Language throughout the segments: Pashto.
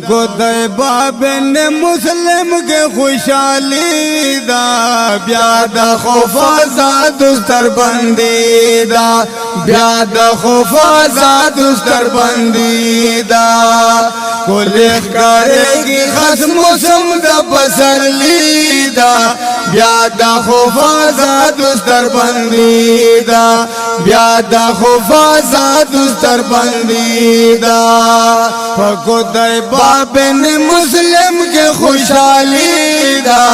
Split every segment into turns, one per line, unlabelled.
خدای بابن مسلم کے خوشحالی دا بیاد خوف آزاد استر بندی دا بیاد خوف آزاد استر بندی دا کلیخ کرے گی خس موسم دا پسرلی دا بیاد خوف آزاد استر بندی دا بیاد خوف آزاد استر بندی دا خدای بابن مسلم کے خوشحالی دا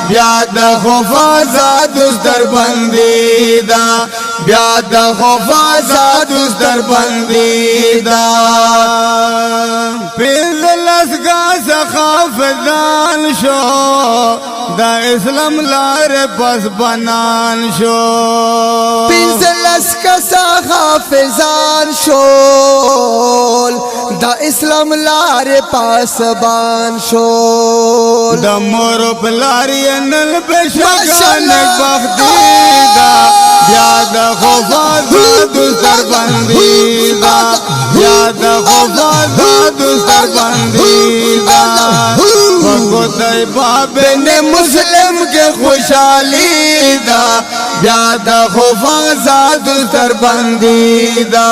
بیاد خوف آزاد استر بندی دا بیاد خوف آزاد استر بندی دا پیزل اسگا سخافدان شو دا اسلام لار پس بنان شو
پیزل اسگا سخافدان شو دا اسلام لار پاس بان شو
دا مور پلاری انل بشکانک بختی دا بیاد خوف آزاد استر بندی دا بیاد خوف آزاد استر بندی دا خدای بابن مسلم کے خوشحالی دا بیاد خوف آزاد استر بندی دا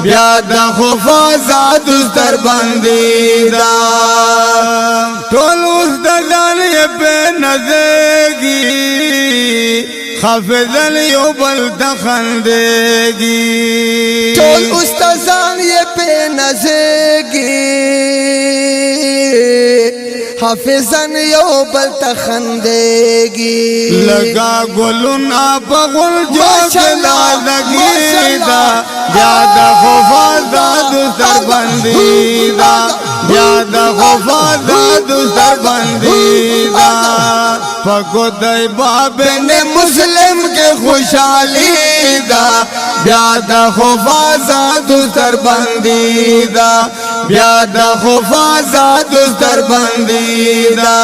بیاد خوف آزاد استر بندی دا ټول استادان یې په نزدګي حافظل یو بل تخندگی
ټول استادان یې په نزدګي حافظن یو بل تخندگی
لگا گلونا پغل جو کلا لگی دا بیاد خوف آزاد استر بندی دا بیاد خوف آزاد استر بندی دا خدای بابن مسلم کے خوشحالی دا بیاد خوف آزاد استر بندی دا بیاد خوف آزاد استر بندی دا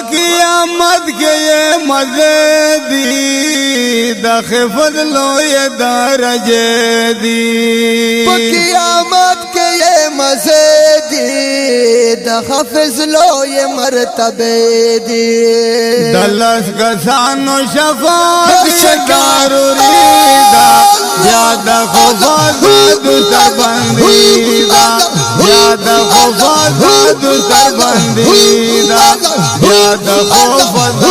قیامت کے یہ مزے دی دا خفض لو یہ درجے دی
قیامت کے یہ مزے دی دا خفض لو یہ مرتبے دی
دلس کسانو شفاعت ضروری دا بیاد خوف آزاد استر بندی دا بیاد خوف آزاد استر بندی دا بیاد خوف آزاد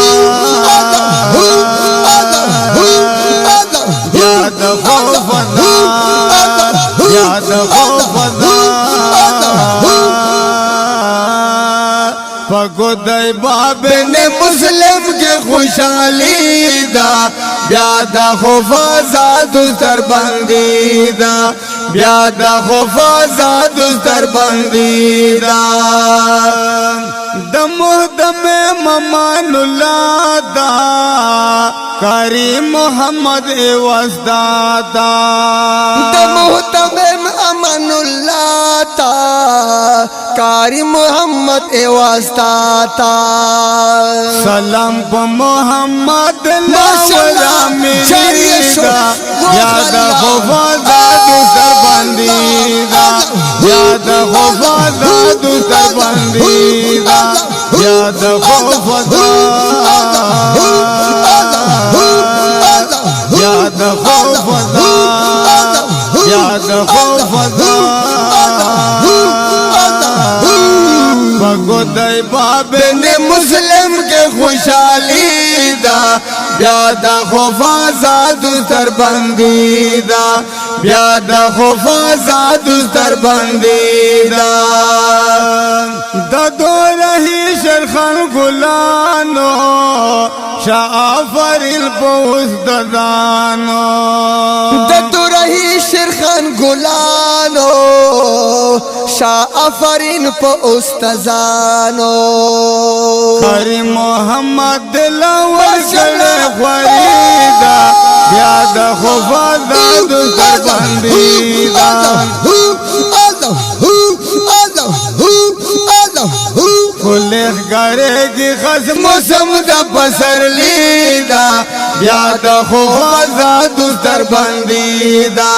بیاد خوف آزاد بیاد خوف آزاد خدای بابن مسلم کے خوشحالی دا بیاد خوف آزاد استر بندی دا بیاد خوف آزاد استر بندی دا دم ممان اللہ دا کاری محمد واسطہ دا
محتمم امن اللہ تا کاری محمد واسطہ تا
سلام پا محمد لاولا میری دا بیاد خوف آزاد استر بندی دا بیاد خوف آزاد استر بندی دا بیاد خوف آزاد بیاد خوف آزاد بیاد خوف آزاد خدای بابن مسلم کے خوشحالی دا بیاد خوف آزاد استر بندی دا بیاد خوف آزاد استر بندی دا دو رہی شرخان گلانو شافرین پوست دانو
دو رہی شرخان گلانو شافرین پوست زانو
خری محمد دلاور کڑے خریدا بیاد خوف آزاد استر بندی دا کلیخ کریږي خصم موسم د پسرلی دا بیا د خوف آزاد تر باندې دا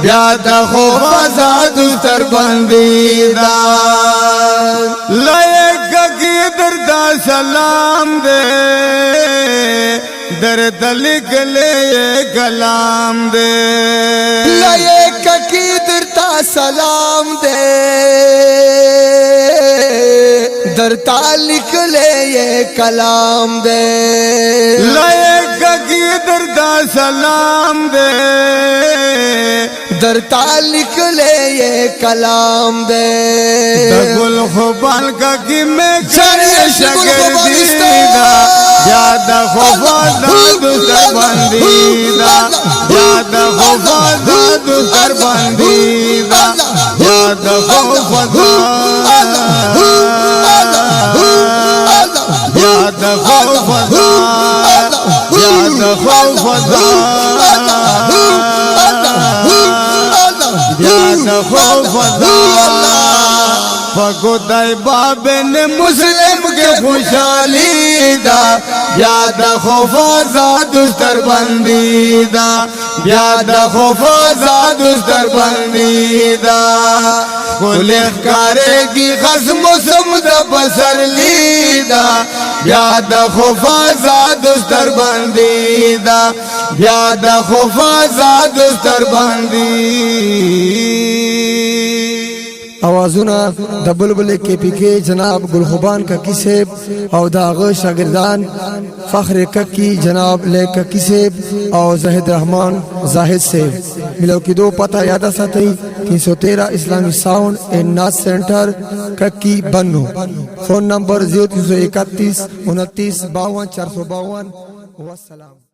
بیا د خوف آزاد تر باندې دا لایک کی دردا سلام دے درد لکلے کلام دے
لایک کی درتا سلام دے درتا لکلے یہ کلام دے
لایک کی دردا سلام دے
درتا لکلے یہ کلام دے
گل خوبان کا کی میں چڑے شکردی دا یاد خوفا داد سر بندی دا یاد خوفا داد سر بندی دا یاد خوفا داد یاد خوفا داد یاد خوفا داد یاد خوفا داد فقدائی بابن مسلم کے خوشحالی دا یاد خوف آزاد استر بندی دا یاد خوف آزاد استر بندی دا کل اخکارے کی خصم موسم دا بسر لی دا یاد خوف آزاد استر بندی دا یاد خوف آزاد استر بندی
आवाजों द बुलबुल KPK जनाब गुलखुबान का किसेब और दाग शागिर्दान फख्र कक्की जनाब ले कक्की सेब और जाहिद रहमान जाहिद से मिलो की दो पता याद साथी 313 इस्लामी साउंड एंड नाच सेंटर कक्की बन्नू फोन नंबर 0331 29 52 452 वस्सलाम।